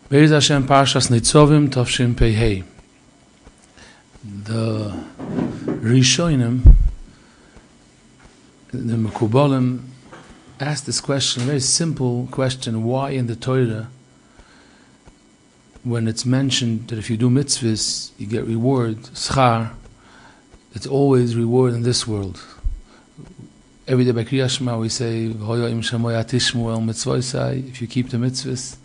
Be'ez Hashem Parshas Nitzovim Tavshin Pei Hey. The Rishonim, the Mekubalim, asked this question, a very simple question: why in the Torah, when it's mentioned that if you do mitzvahs, you get reward, schar, it's always reward in this world. Every day by Kriyas Shema we say, if you keep the mitzvahs,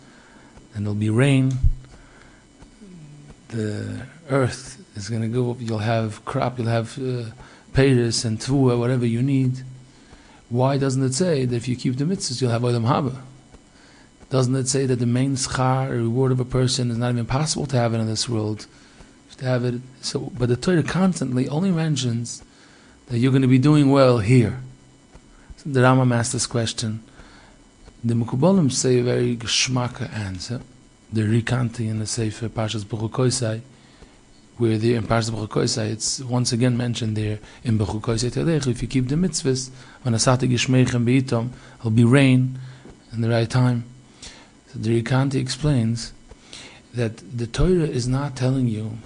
then there'll be rain, the earth is going to go up, you'll have crop, you'll have peiros and tvua, whatever you need. Why doesn't it say that if you keep the mitzvahs, you'll have olam haba? Doesn't it say that the main schar, reward of a person, is not even possible to have it in this world? To have it, so, but the Torah constantly only mentions that you're going to be doing well here. So the Rambam asked this question. The Mekubalim say a very geschmacka answer. The Rikanti in the Sefer Parshas B'chukoisai, where there in Parshas B'chukoisai it's once again mentioned there in B'chukoisai Telech, if you keep the mitzvahs, when asati gishmeichem beitom, it'll be rain in the right time. So the Rikanti explains that the Torah is not telling you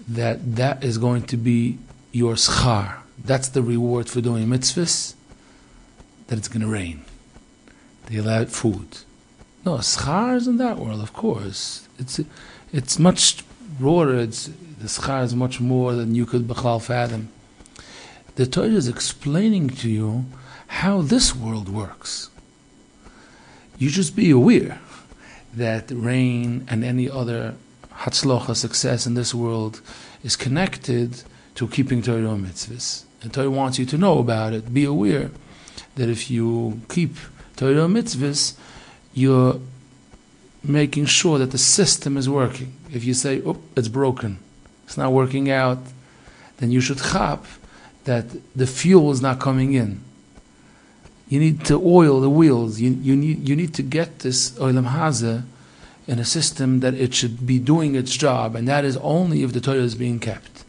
that that is going to be your schar. That's the reward for doing mitzvahs, that it's going to rain. They allowed food. No, schar is in that world, of course. It's much broader. The schar is much more than you could b'chlal fathom. The Torah is explaining to you how this world works. You just be aware that rain and any other hatzlocha, success in this world, is connected to keeping Torah and mitzvahs. And Torah wants you to know about it. Be aware that if you keep Torah mitzvahs, you're making sure that the system is working. If you say, oh, it's broken, it's not working out, then you should chap that the fuel is not coming in. You need to oil the wheels. You need to get this olam hazeh in a system that it should be doing its job, and that is only if the Torah is being kept.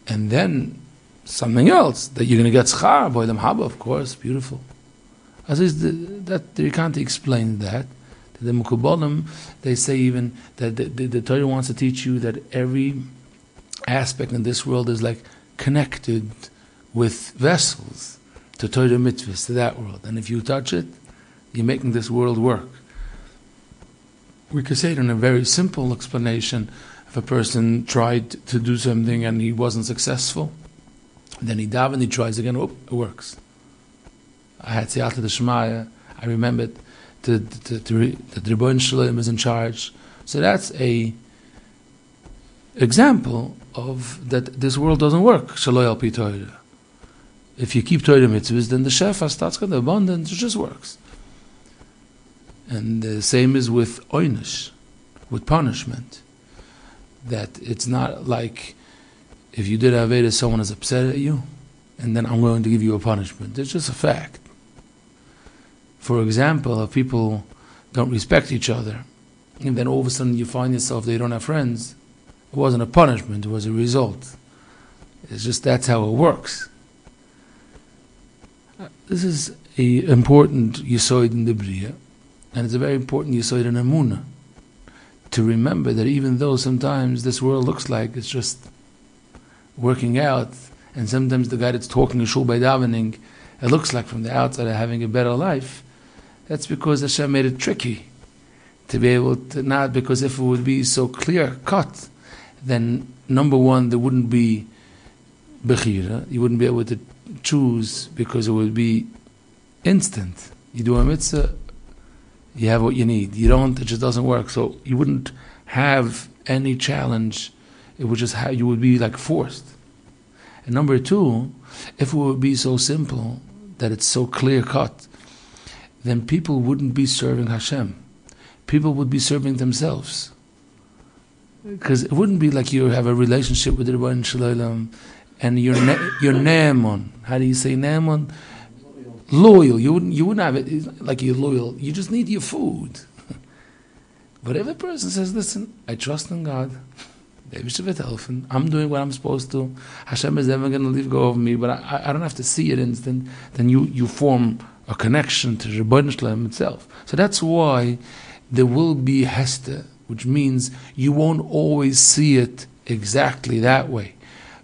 And then something else, that you're going to get schar, olam haba, of course, beautiful. As is the Rikanti explained that. The Mekubalim, they say even that the Torah wants to teach you that every aspect in this world is like connected with vessels to Torah mitzvahs, to that world. And if you touch it, you're making this world work. We could say it in a very simple explanation. If a person tried to do something and he wasn't successful, then he davened, he tries again, it works. I had Siyata D'Shmaya, I remembered that the Rebbeinu Shalom is in charge. So that's a example of that this world doesn't work. Shaloi al pi Torah. If you keep Torah mitzvahs, then the shefa starts getting abundance, it just works. And the same is with oynish, with punishment. That it's not like if you did Aveda, someone is upset at you, and then I'm going to give you a punishment. It's just a fact. For example, if people don't respect each other, and then all of a sudden you find yourself they don't have friends, it wasn't a punishment, it was a result. It's just that's how it works. This is an important yisoid in the Bria, and it's a very important yisoid in Emunah, to remember that even though sometimes this world looks like it's just working out, and sometimes the guy that's talking in shul by davening, it looks like from the outside they're having a better life, that's because Hashem made it tricky to be able to, not because if it would be so clear cut, then number one, there wouldn't be bechira, you wouldn't be able to choose because it would be instant. You do a mitzvah, you have what you need. You don't, it just doesn't work. So you wouldn't have any challenge. It would just you would be like forced. And number two, if it would be so simple that it's so clear cut, then people wouldn't be serving Hashem. People would be serving themselves. Because it wouldn't be like you have a relationship with the Rebbeinu Shalom and you're ne'emon. How do you say ne'emon? Loyal. You wouldn't have it like you're loyal. You just need your food. But if a person says, listen, I trust in God, I'm doing what I'm supposed to, Hashem is never going to leave go of me, but I don't have to see it instant, then you form a connection to Rebbeinu Shalom itself. So that's why there will be hester, which means you won't always see it exactly that way.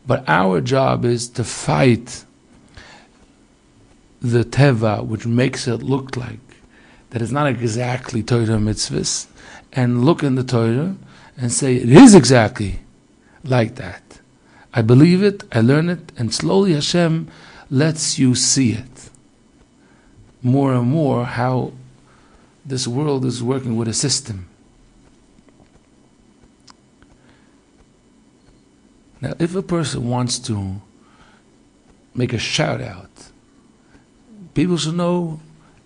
But our job is to fight the teva, which makes it look like that it's not exactly Torah mitzvahs, and look in the Torah and say it is exactly like that. I believe it, I learn it, and slowly Hashem lets you see it more and more, how this world is working with a system. Now, if a person wants to make a shout out, people should know,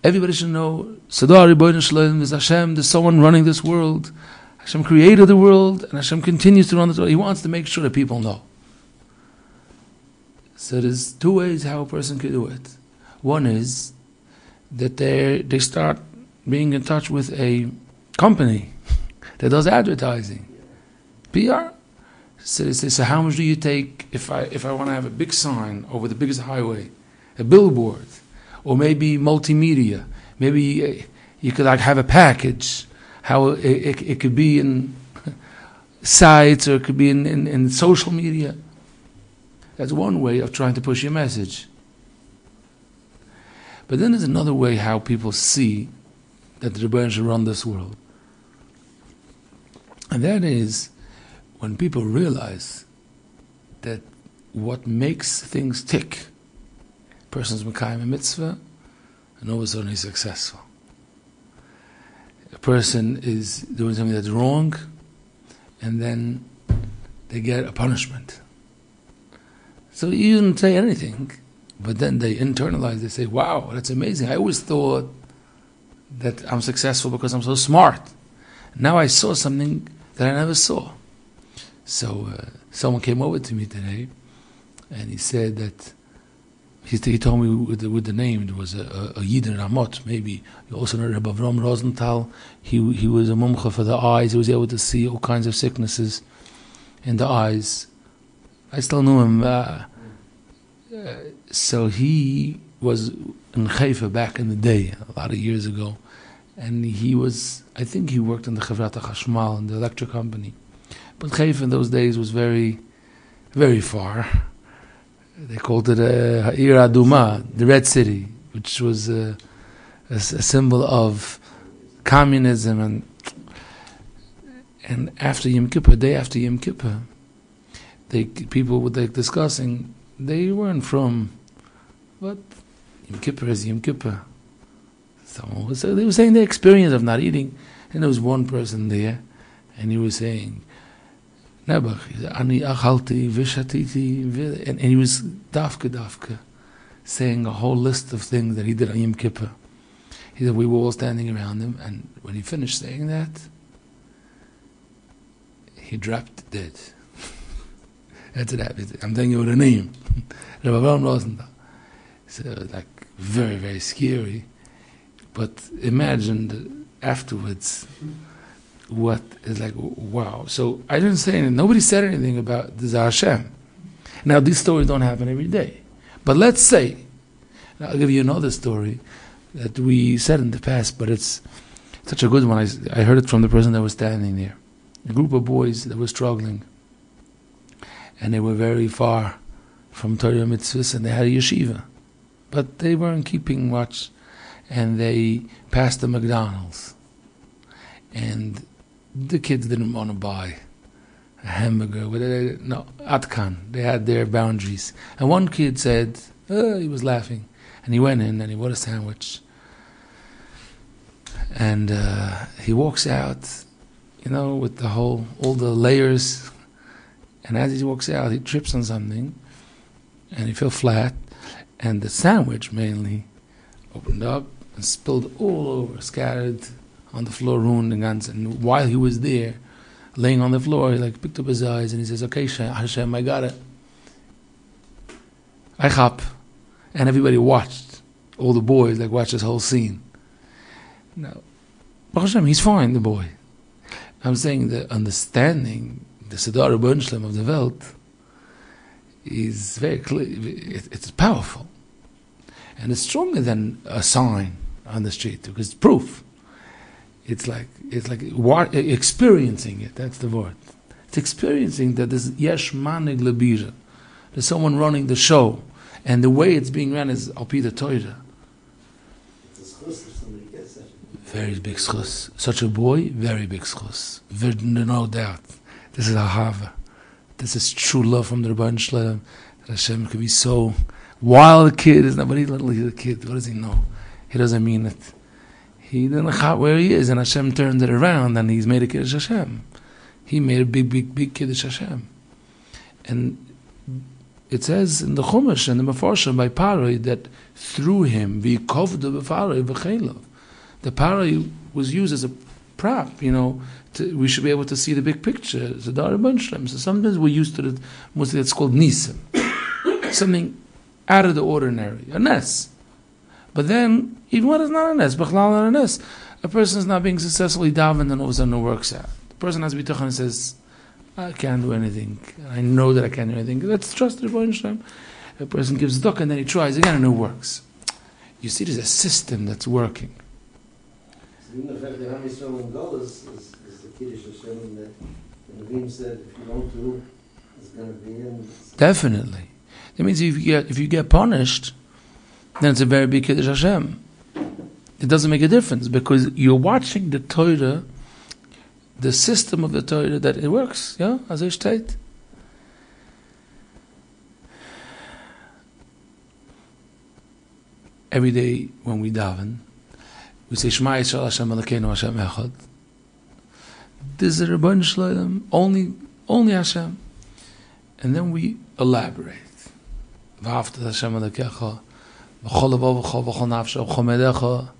everybody should know, Sadar Rebbeinu Shalom, there's Hashem, there's someone running this world. Hashem created the world, and Hashem continues to run this world. He wants to make sure that people know. So there's two ways how a person can do it. One is that they start being in touch with a company that does advertising, PR. So they say, so how much do you take if I want to have a big sign over the biggest highway, a billboard, or maybe multimedia? Maybe you could like have a package. How it could be in sites, or it could be in social media. That's one way of trying to push your message. But then there's another way how people see that the Rebbeinu should run this world. And that is when people realize that what makes things tick, a person's Mekayim a mitzvah, and all of a sudden he's successful. A person is doing something that's wrong, and then they get a punishment. So you didn't say anything, but then they internalize, they say, wow, that's amazing. I always thought that I'm successful because I'm so smart. Now I saw something that I never saw. So someone came over to me today, and he said that, he told me with the name, it was a Yid in Ramot, maybe. You also know Rabbi Avram Rosenthal. He was a mumcha for the eyes. He was able to see all kinds of sicknesses in the eyes. I still knew him. So he was in Haifa back in the day, a lot of years ago. And I think he worked in the Chevrat HaChashmal, in the electric company. But Haifa in those days was very, very far. They called it Ha'ir Aduma, the Red City, which was a symbol of communism. And after Yom Kippur, day after Yom Kippur, people were discussing, they weren't from, what? Yom Kippur is Yom Kippur. So they were saying the experience of not eating. And there was one person there, and he was saying, and he was dafka, saying a whole list of things that he did on Yom Kippur. He said we were all standing around him, and when he finished saying that, he dropped dead. That's what happened. I'm telling you the name. Rabbi Avram Rosenthal. So like very, very scary. But imagine afterwards what is like, wow. So I didn't say anything. Nobody said anything about the Hashem. Now these stories don't happen every day. But let's say, I'll give you another story that we said in the past, but it's such a good one. I heard it from the person that was standing there. A group of boys that were struggling. And they were very far from Torah mitzvahs, and they had a yeshiva. But they weren't keeping watch, and they passed the McDonald's. And the kids didn't want to buy a hamburger. No, Atkan. They had their boundaries. And one kid said, he was laughing. And he went in and he bought a sandwich. And he walks out, with all the layers. And as he walks out, he trips on something. And he fell flat. And the sandwich mainly opened up and spilled all over, scattered on the floor, ruined the guns. And while he was there, laying on the floor, he picked up his eyes and he says, okay, Hashem, I got it. I chop. And everybody watched. All the boys watched this whole scene. Now, Hashem, he's fine, the boy. I'm saying the understanding, the Sedar Rebbeinu of the Welt, is very clear. It's powerful. And it's stronger than a sign on the street, because it's proof. It's like experiencing it. That's the word. It's experiencing that there's yesh manig lebira. There's someone running the show, and the way it's being run is al pi the Torah. It's a schus if somebody gets that. Very big schus. Such a boy, very big schus. No doubt. This is ahava. This is true love from the Rebbeinu Shalom. Hashem could be so wild. Kid is not, but he's a kid. What does he know? He doesn't mean it. He didn't know where he is, and Hashem turned it around, and he's made a Kiddush Hashem. He made a big Kiddush Hashem. And it says in the Chumash and the Mefarshim by Paroi that through him, the Paroi was used as a prop, we should be able to see the big picture. So sometimes we're used to it, mostly it's called Nisim. Something out of the ordinary, a nes. But then, even when it's not a nes, not a nes, a person is not being successfully davened and all of a sudden it works out. The person has bitachon and says, I can't do anything. I know that I can't do anything. Let's trust the Rebbeinu Shalom. A person gives duck and then he tries again and it works. You see, there's a system that's working. So even the fact that Ham Yisrael in Gol is the Kiddush Hashem, and the Nevi'im said, if you don't do, it's going to be in. Definitely. That means if you get punished, then it's a very big Kiddush Hashem. It doesn't make a difference because you're watching the Torah, the system of the Torah, that it works. Yeah, as ich steht. Every day when we daven, we say Shema Yisrael Hashem Elokeinu Hashem Echad. This is a Rebbeinu Shalom, only Hashem, and then we elaborate. V'afta Hashem Elokecha, v'chol levavecha, v'chol nafsha, v'chol medecha,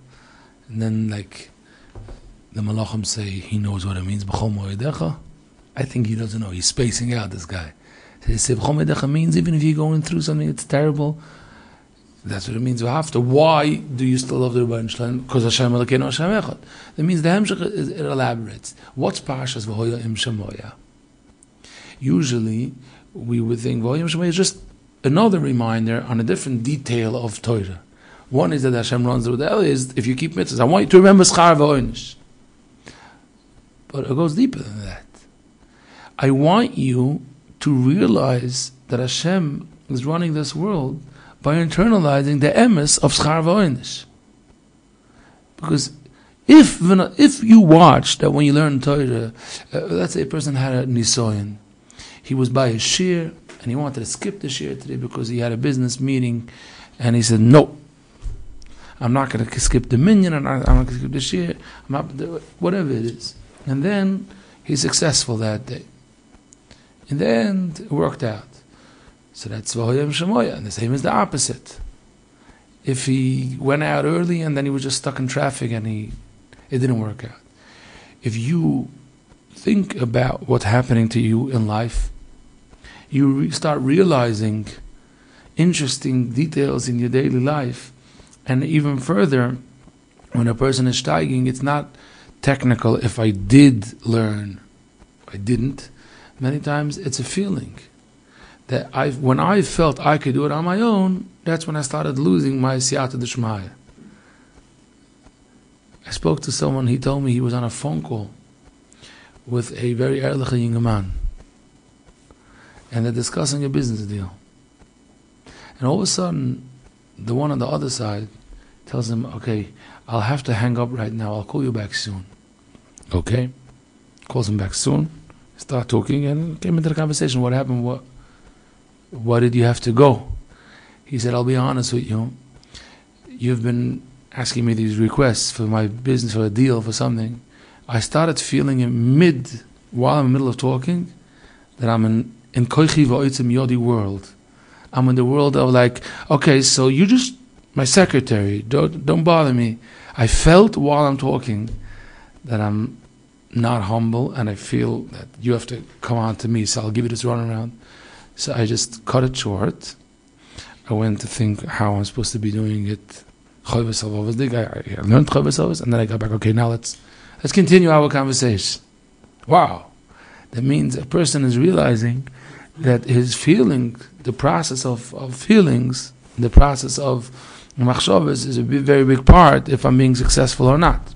and then like the Malachim say he knows what it means. B'chol moedecha. I think he doesn't know. He's spacing out, this guy. They say b'chol moedecha means even if you're going through something that's terrible. That's what it means. Why do you still love the Rebbeinu Shalom? Because Hashem Elokeinu Hashem Echad. That means the Hemshech it elaborates. What's Parshas V'hoya Im Shemoya? Usually, we would think V'hoya Im Shemoya is just another reminder on a different detail of Torah. One is that Hashem runs with the other is if you keep mitzvahs. I want you to remember Schar V'Oinish. But it goes deeper than that. I want you to realize that Hashem is running this world by internalizing the emes of Schar V'Oinish. Because if you watch that when you learn Torah, let's say a person had a nisoyan, he was by a shir and he wanted to skip the shir today because he had a business meeting, and he said, no, I'm not going to skip the minyan, I'm not going to skip the shir, whatever it is. And then he's successful that day. In the end, it worked out. So that's V'hoya Im Shemoya, and the same is the opposite. If he went out early and then he was just stuck in traffic and it didn't work out. If you think about what's happening to you in life, you start realizing interesting details in your daily life, and even further, when a person is steiging, it's not technical if I did learn, I didn't. Many times it's a feeling. That when I felt I could do it on my own, that's when I started losing my siyata d'shmaya. I spoke to someone, he told me he was on a phone call with a very ehrliche young man, and they're discussing a business deal. And all of a sudden, the one on the other side tells him, okay, I'll have to hang up right now, I'll call you back soon. Okay? Calls him back soon, start talking, and came into the conversation. What happened? Why did you have to go? He said, I'll be honest with you. You've been asking me these requests for my business, for a deal, for something. I started feeling while I'm in the middle of talking, that I'm in koichi v'oitzim yodi world. I'm in the world of like, okay, so you just, my secretary, don't bother me. I felt while I'm talking that I'm not humble, and I feel that you have to come on to me, so I'll give you this runaround. So I just cut it short. I went to think how I'm supposed to be doing it. I learned Chovos, and then I got back, okay, now let's continue our conversation. Wow. That means a person is realizing that his feeling, the process of feelings, the process of machshavas is a very big part if I'm being successful or not.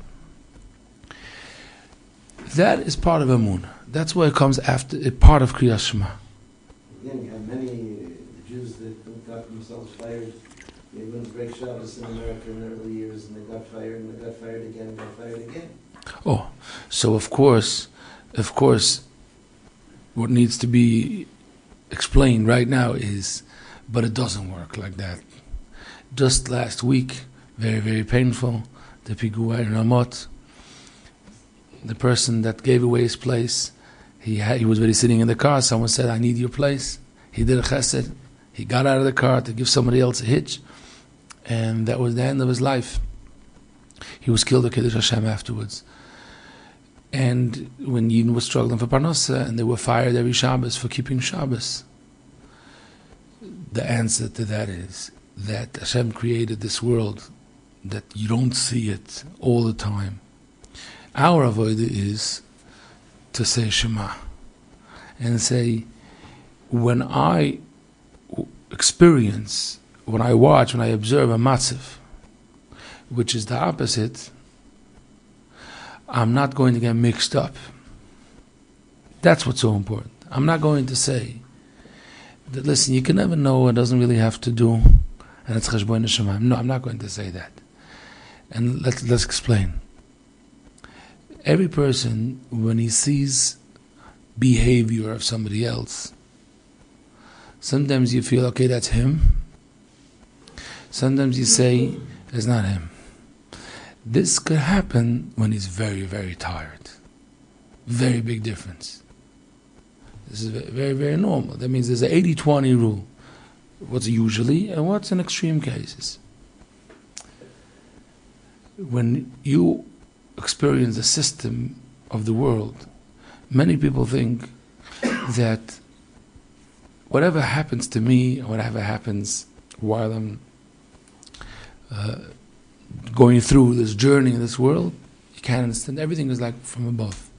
That is part of Amun. That's why it comes after, a part of Kriyas Shema. Again, you have many Jews that got themselves fired. They wouldn't break Shabbos in America in the early years, and they got fired, and they got fired again, and got fired again. Oh, so of course, what needs to be explained right now is, but it doesn't work like that. Just last week, very, very painful, the Pigua in Ramot, the person that gave away his place, he was already sitting in the car, someone said, I need your place. He did a chesed, he got out of the car to give somebody else a hitch, and that was the end of his life. He was killed at Kiddush Hashem afterwards. And when Yidden was struggling for Parnasa, and they were fired every Shabbos for keeping Shabbos, the answer to that is that Hashem created this world that you don't see it all the time. Our avodah is to say Shema and say, when I experience, when I watch, when I observe a matzav, which is the opposite, I'm not going to get mixed up. That's what's so important. I'm not going to say that, listen, you can never know what doesn't really have to do, and it's cheshbon neshamayim. No, I'm not going to say that. And let's explain. Every person, when he sees behavior of somebody else, sometimes you feel, okay, that's him. Sometimes you say, it's not him. This could happen when he's very, very tired. Very big difference. This is very, very normal. That means there's an 80-20 rule. What's usually and what's in extreme cases. When you experience the system of the world, many people think that whatever happens to me, or whatever happens while I'm going through this journey in this world, you can't understand. Everything is like from above.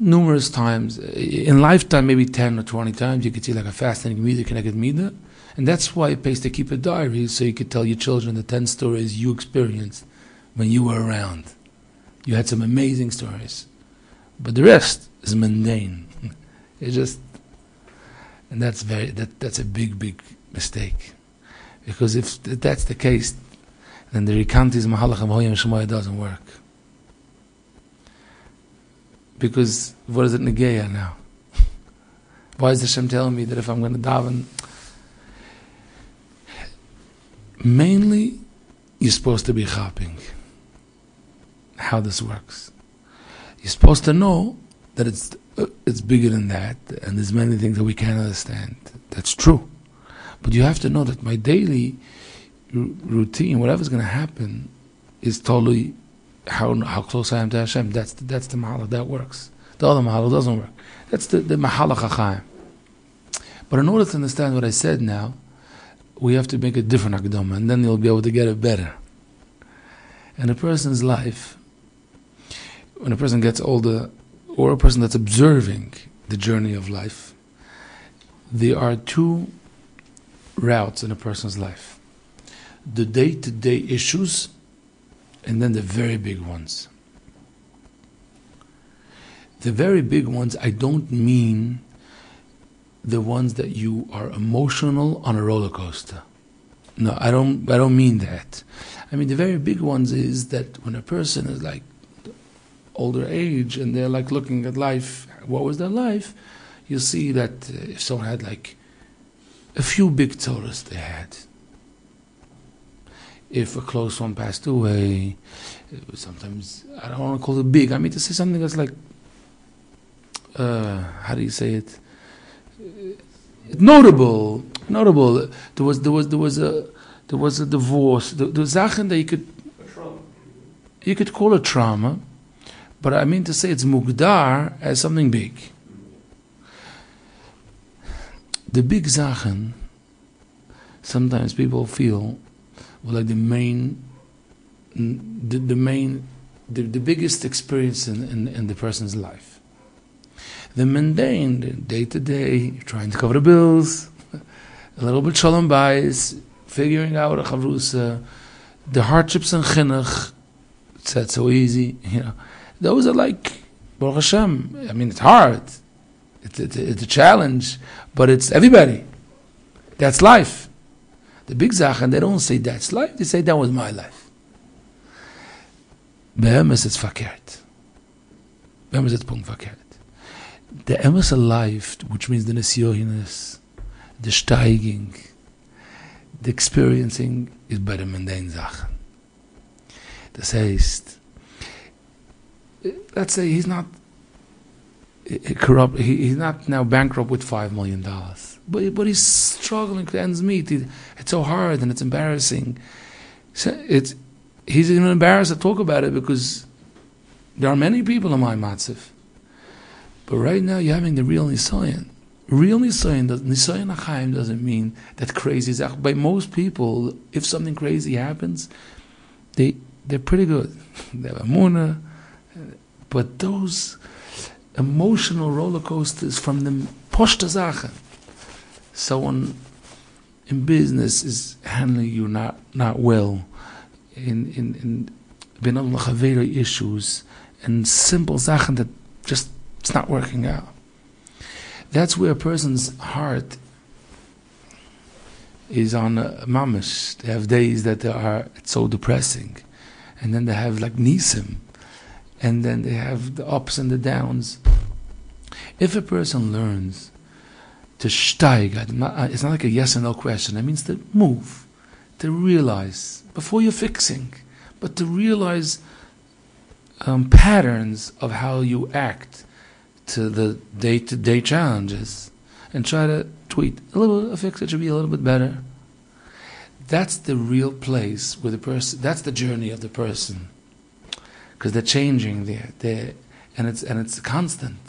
Numerous times, in lifetime, maybe 10 or 20 times, you could see like a fascinating midah, connected midah. And that's why it pays to keep a diary, so you could tell your children the 10 stories you experienced when you were around. You had some amazing stories. But the rest is mundane. It's just, and that's a big, big mistake. Because if that's the case, then the Rikanti's Mahalach of Hoyam Shemaya doesn't work. Because what is it Negeya now? Why is Hashem telling me that if I'm going to daven? Mainly, you're supposed to be chapping how this works. You're supposed to know that it's bigger than that, and there's many things that we can't understand. That's true. But you have to know that my daily routine, whatever's going to happen, is totally how close I am to Hashem. That's the mahalach that works. The other mahalach doesn't work. That's the mahalach hachaim. But in order to understand what I said now, we have to make a different akdama, and then you'll be able to get it better. In a person's life, when a person gets older, or a person that's observing the journey of life, there are two routes in a person's life. The day-to-day issues, and then the very big ones. The very big ones, I don't mean the ones that you are emotional on a roller coaster. No, I don't mean that. I mean the very big ones is that when a person is like older age and they're like looking at life, what was their life? You see that if someone had like a few big tzoros they had. If a close one passed away, sometimes, I don't want to call it big, I mean to say something that's like, how do you say it? Notable. There was a divorce. The Zachen that you could call it trauma, but I mean to say it's mugdar as something big. The big Zachen, sometimes people feel like the biggest experience in the person's life. The mundane, the day-to-day, trying to cover the bills, a little bit shalom bayis, figuring out a chavrusa, the hardships in chinuch, it's not so easy, Those are like, Baruch Hashem, I mean, it's hard. It's a challenge, but it's everybody. That's life. The big Zachen, they don't say that's life, they say that was my life. Be'emes it's verkehrt. Be'emes it's punkt verkehrt. The emes life, which means the nesyohiness, the steiging, the experiencing, is bei den mundane Sachen. Das heißt, let's say he's not corrupt, he's not now bankrupt with $5 million, but he's struggling to ends meet. It's so hard and it's embarrassing. So he's even embarrassed to talk about it because there are many people in my matziv. But right now you're having the real nisayon. Real nisayon achaim doesn't mean that crazy is. By most people, if something crazy happens, they're pretty good. They have amunah, but those emotional roller coasters from the poshta zachen. Someone in business is handling you not well, in benam l'chavera issues and simple zachen that just it's not working out. That's where a person's heart is on a mamish. They have days that it's so depressing, and then they have like nisim, and then they have the ups and the downs. If a person learns to steig, it's not like a yes or no question. It means to move, to realize before you're fixing, but to realize patterns of how you act to the day-to-day challenges, and try to tweak a little, fix it should be a little bit better. That's the real place where the person. That's the journey of the person, because they're changing there, and it's constant.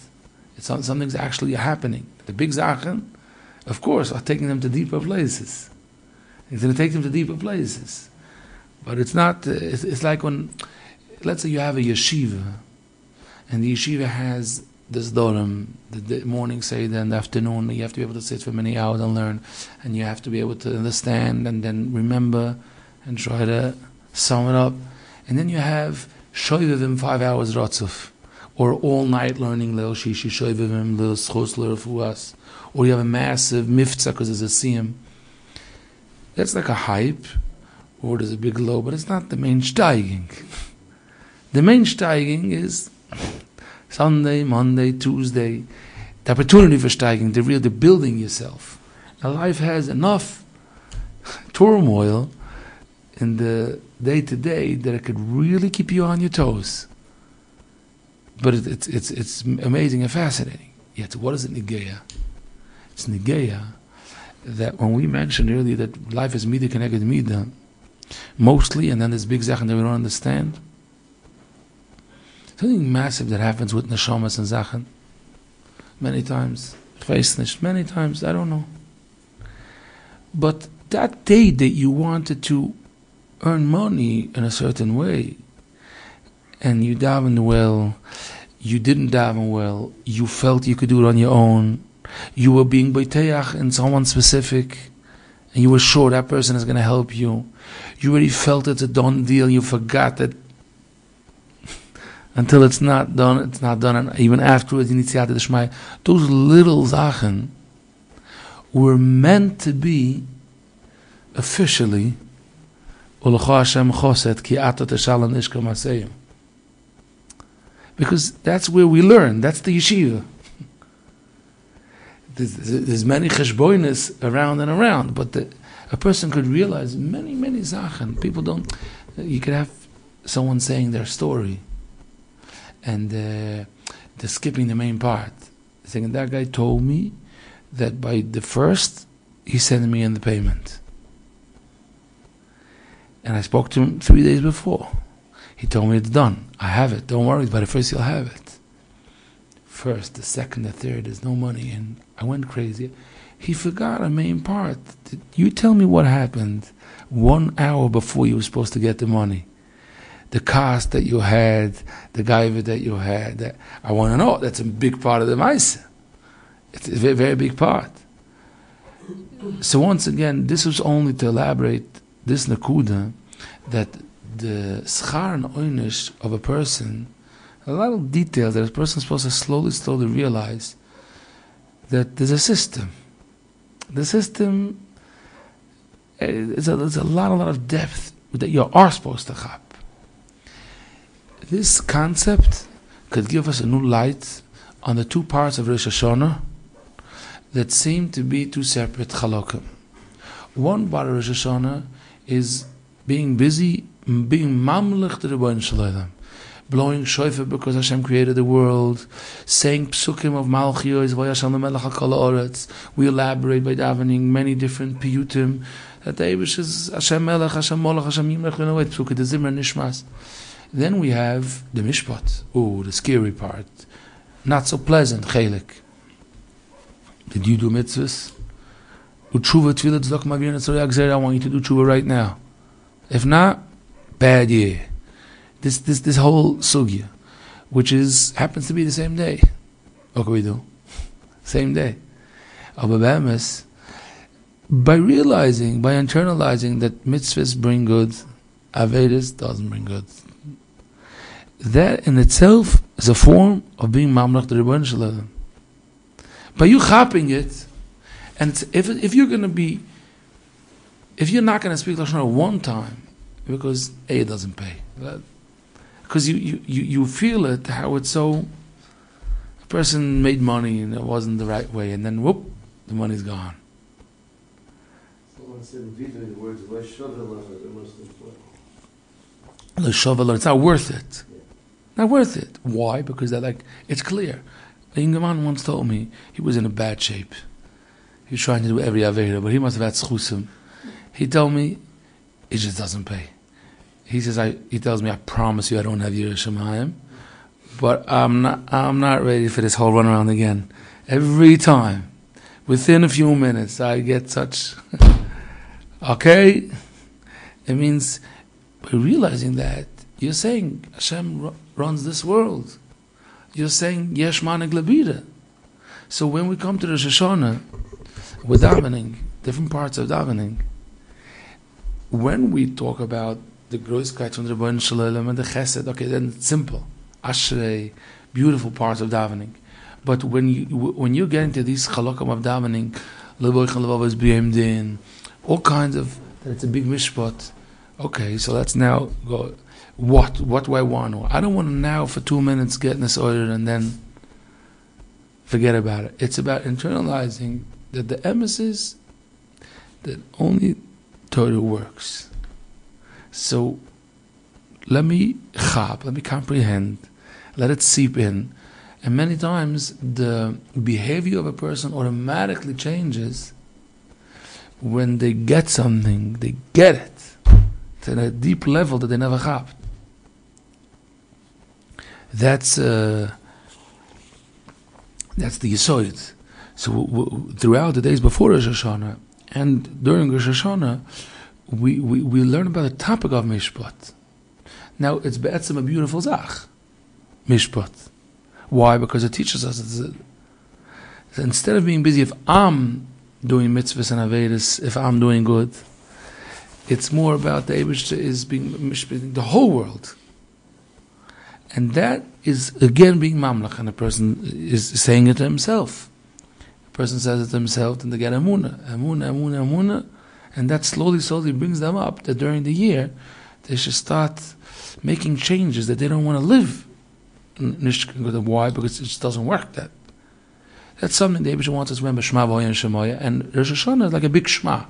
It's something's actually happening. The big zachen, of course, are taking them to deeper places. It's going to take them to deeper places, but it's not. It's like when, let's say, you have a yeshiva, and the yeshiva has this dorim, the morning seder and the afternoon. You have to be able to sit for many hours and learn, and you have to be able to understand and then remember and try to sum it up. And then you have shoyvivim 5 hours rotzuf, or all night learning leil shishi shoyvivim leil schos leil fuas, or you have a massive miftzah because there's a siyum. That's like a hype, or there's a big low, but it's not the main steiging. The main steiging is Sunday, Monday, Tuesday, the opportunity for steiging, the building yourself. Now life has enough turmoil in the day-to-day that it could really keep you on your toes. But it's amazing and fascinating. Yet what is it negeya? It's negeya that when we mentioned earlier that life is midah connected midah, mostly, and then this big zachen that we don't understand, something massive that happens with neshamas and zachen. Many times, many times, I don't know. But that day that you wanted to earn money in a certain way, and you davened well, you didn't daven well, you felt you could do it on your own, you were being boiteach in someone specific, and you were sure that person is going to help you. You already felt it's a done deal, you forgot that until it's not done, and even afterwards, those little zachen were meant to be officially because that's where we learn. That's the yeshiva. There's many cheshbonis around and around, but a person could realize many zachen. People don't. You could have someone saying their story, and they're skipping the main part. Saying that guy told me that by the first he sent me in the payment, and I spoke to him 3 days before. He told me it's done. I have it. Don't worry. By the first you'll have it. First, the second, the third. There's no money, and I went crazy. He forgot a main part. You tell me what happened 1 hour before you were supposed to get the money. The cost that you had, the gaiva that you had. I want to know. That's a big part of the Maisa. It's a very, very big part. So once again, this was only to elaborate this nakuda, that the schar and oynish of a person, a lot of details that a person is supposed to slowly realize that there's a system. The system, there's a lot of depth that you are supposed to have. This concept could give us a new light on the two parts of Rosh Hashanah that seem to be two separate chalokim. One part of Rosh Hashanah is being busy, being mamlech to the Rebbeinu Shalom, blowing shofar because Hashem created the world, saying psukim of Malchios, Vayashal Melech HaKol Haaretz. We elaborate by davening many different piyutim that the Eibush is Hashem Melech, Hashem Molech, Hashem Yimlech, Psukim, the Zimmer Nishmas. Then we have the Mishpat, the scary part, not so pleasant, Chelik. Did you do mitzvahs? Utshuva tefillah tzedakah ma'avir netzorei agzera. I want you to do tshuva right now. If not, bad year. This whole sugya, which happens to be the same day. What can we do? Same day. By realizing, by internalizing that mitzvahs bring good, Avedis doesn't bring good. That in itself is a form of being mamlech the Rebbeinu Shalom. By you chapping it, and if you're not going to speak Lashon Hara one time, because it doesn't pay, because you feel it, how it's so. A person made money and it wasn't the right way, and then whoop, the money's gone. Someone said in Vita the words "L'shovel" are the most important. L'shovel, it's not worth it. Not worth it. Why? Because it's clear. A young man once told me he was in a bad shape. He was trying to do every Avera, but he must have had schusim. He told me it just doesn't pay. He says, he tells me, I promise you I don't have Yireh Shamayim, but I'm not ready for this whole runaround again. Every time, within a few minutes, I get such. Okay? It means by realizing that, you're saying Hashem runs this world. You're saying Yesh Manig Labira. So when we come to the Rosh Hashanah, with davening, different parts of davening, when we talk about the Großkeit from the Rebbeinu Shalom and the Chesed, okay, then it's simple. Ashrei, beautiful parts of davening. But when you get into these chalokim of davening, Levoichan Levavos B'yemdin, all kinds of, that it's a big mishpat. Okay, so let's now go. What do I want? I don't want to now for 2 minutes get in this order and then forget about it. It's about internalizing that the emes is that only Torah works. So let me comprehend, let it seep in. And many times the behavior of a person automatically changes when they get something, they get it to a deep level that they never had. That's the Yesod. So throughout the days before Rosh Hashanah and during Rosh Hashanah, we learn about the topic of Mishpat. Now it's be'etzem a beautiful zach, Mishpat. Why? Because it teaches us that instead of being busy, if I'm doing mitzvahs and avedas, if I'm doing good, it's more about the Eibush is being mishpat the whole world. And that is again being mamlech, and a person is saying it to himself. A person says it to himself, and they get amuna, and that slowly brings them up that during the year they should start making changes that they don't want to live. Why? Because it just doesn't work. That's something the Eibush wants us to remember. Shema v'hoya and Shemoya, and Rosh Hashanah is like a big Shema.